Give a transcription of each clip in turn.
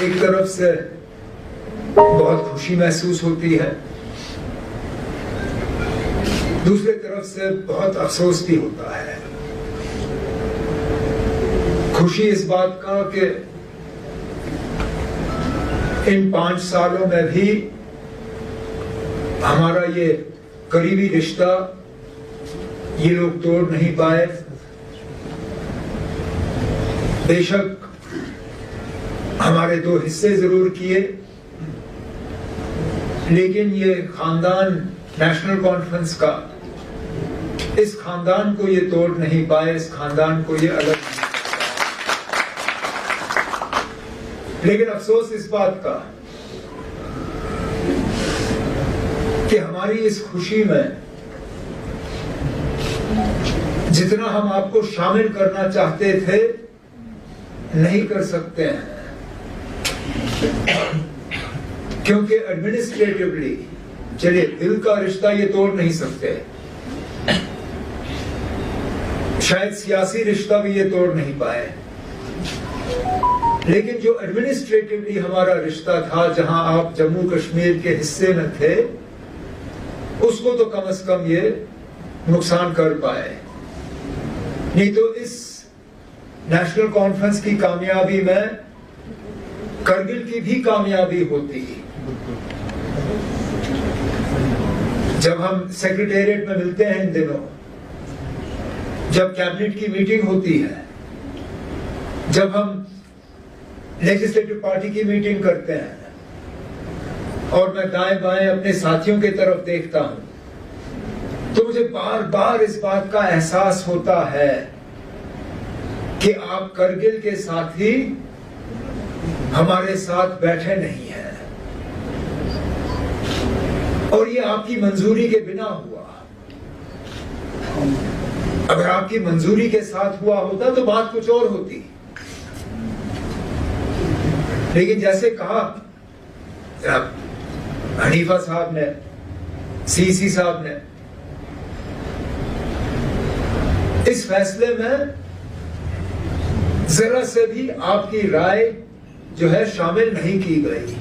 एक तरफ से बहुत खुशी महसूस होती है, दूसरी तरफ से बहुत अफसोस भी होता है। खुशी इस बात का कि इन 5 सालों में भी हमारा ये करीबी रिश्ता ये लोग तोड़ नहीं पाए। बेशक हमारे 2 हिस्से जरूर किए, लेकिन ये खानदान नेशनल कॉन्फ्रेंस का, इस खानदान को ये तोड़ नहीं पाए, इस खानदान को ये अलग नहीं। लेकिन अफसोस इस बात का कि हमारी इस खुशी में जितना हम आपको शामिल करना चाहते थे नहीं कर सकते हैं, क्योंकि एडमिनिस्ट्रेटिवली, चलिए दिल का रिश्ता ये तोड़ नहीं सकते, शायद सियासी रिश्ता भी ये तोड़ नहीं पाए, लेकिन जो एडमिनिस्ट्रेटिवली हमारा रिश्ता था, जहां आप जम्मू कश्मीर के हिस्से में थे, उसको तो कम से कम ये नुकसान कर पाए। नहीं तो इस नेशनल कॉन्फ्रेंस की कामयाबी में करगिल की भी कामयाबी होती। जब हम सेक्रेटेरिएट में मिलते हैं इन दिनों, जब कैबिनेट की मीटिंग होती है, जब हम लेजिस्लेटिव पार्टी की मीटिंग करते हैं, और मैं दाएं बाएं अपने साथियों की तरफ देखता हूं, तो मुझे बार बार इस बात का एहसास होता है कि आप करगिल के साथ ही हमारे साथ बैठे नहीं हैं, और ये आपकी मंजूरी के बिना हुआ। अगर आपकी मंजूरी के साथ हुआ होता तो बात कुछ और होती, लेकिन जैसे कहा हनीफा साहब ने, सीसी साहब ने, इस फैसले में जरा से भी आपकी राय जो है शामिल नहीं की गई।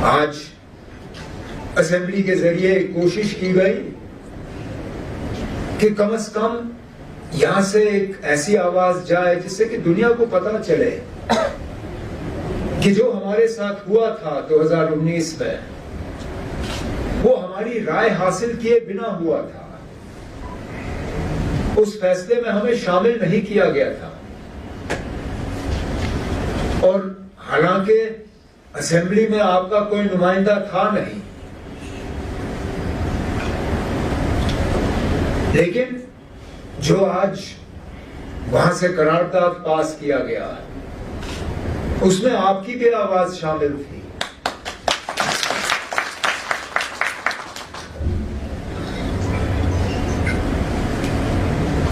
आज असेंबली के जरिए कोशिश की गई कि कम से कम यहां से एक ऐसी आवाज जाए जिससे कि दुनिया को पता चले कि जो हमारे साथ हुआ था 2019 में, वो हमारी राय हासिल किए बिना हुआ था। उस फैसले में हमें शामिल नहीं किया गया था, और हालांकि असेंबली में आपका कोई नुमाइंदा था नहीं, लेकिन जो आज वहां से करारदाद पास किया गया, उसमें आपकी भी आवाज शामिल थी।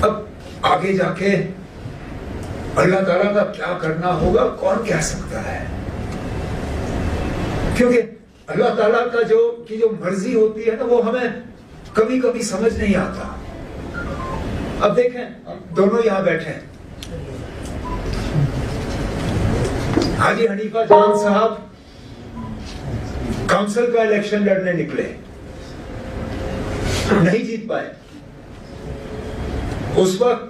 अब आगे जाके अल्लाह ताला का क्या करना होगा कौन कह सकता है, क्योंकि अल्लाह ताला का जो मर्जी होती है ना, वो हमें कभी कभी समझ नहीं आता। अब देखें, दोनों यहां बैठे हैं, हाजी हनीफा जान साहब काउंसिल का इलेक्शन लड़ने निकले, नहीं जीत पाए। उस वक्त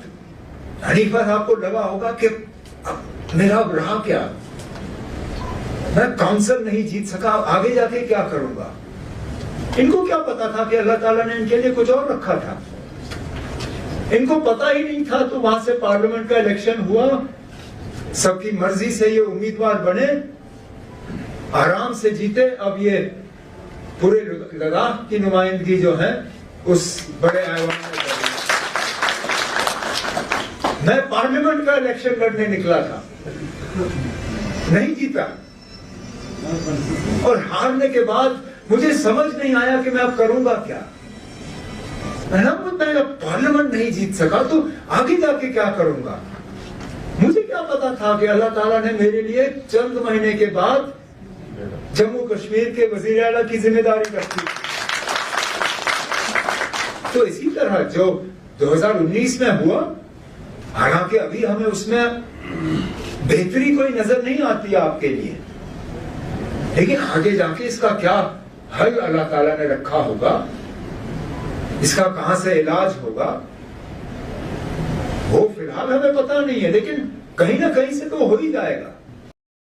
हनीफा साहब को लगा होगा कि अब मेरा रहा क्या, मैं काउंसिल नहीं जीत सका, आगे जाके क्या करूंगा। इनको क्या पता था कि अल्लाह ताला ने इनके लिए कुछ और रखा था। इनको पता ही नहीं था, तो वहां से पार्लियामेंट का इलेक्शन हुआ, सबकी मर्जी से ये उम्मीदवार बने, आराम से जीते। अब ये पूरे लद्दाख की नुमाइंदगी जो है उस बड़े ऐवान में कर रही। मैं पार्लियामेंट का इलेक्शन लड़ने निकला था, नहीं जीता, और हारने के बाद मुझे समझ नहीं आया कि मैं अब करूंगा क्या। मैं पार्लियामेंट नहीं जीत सका तो आगे जाके क्या करूंगा। मुझे क्या पता था कि अल्लाह ताला ने मेरे लिए चंद महीने के बाद जम्मू कश्मीर के वजीर आला की जिम्मेदारी रखी। तो इसी तरह जो 2019 में हुआ, हालांकि अभी हमें उसमें बेहतरी कोई नजर नहीं आती है आपके लिए, लेकिन आगे जाके इसका क्या हल अल्लाह ताला ने रखा होगा, इसका कहां से इलाज होगा, वो फिलहाल हमें पता नहीं है, लेकिन कहीं ना कहीं से तो हो ही जाएगा।